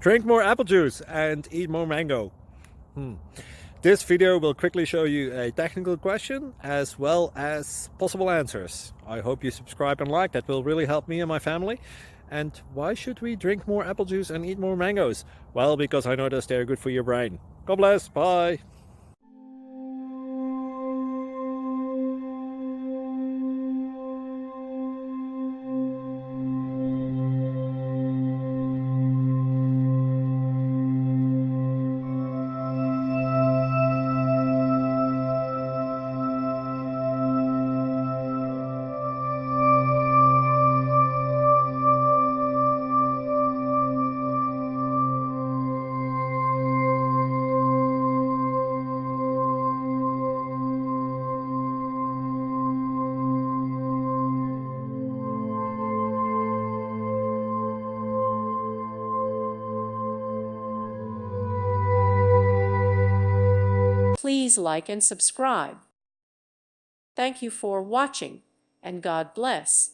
Drink more apple juice and eat more mango. This video will quickly show you a technical question as well as possible answers. I hope you subscribe and like, that will really help me and my family. And why should we drink more apple juice and eat more mangoes? Well, because I noticed they're good for your brain. God bless, bye! Please like and subscribe. Thank you for watching, and God bless.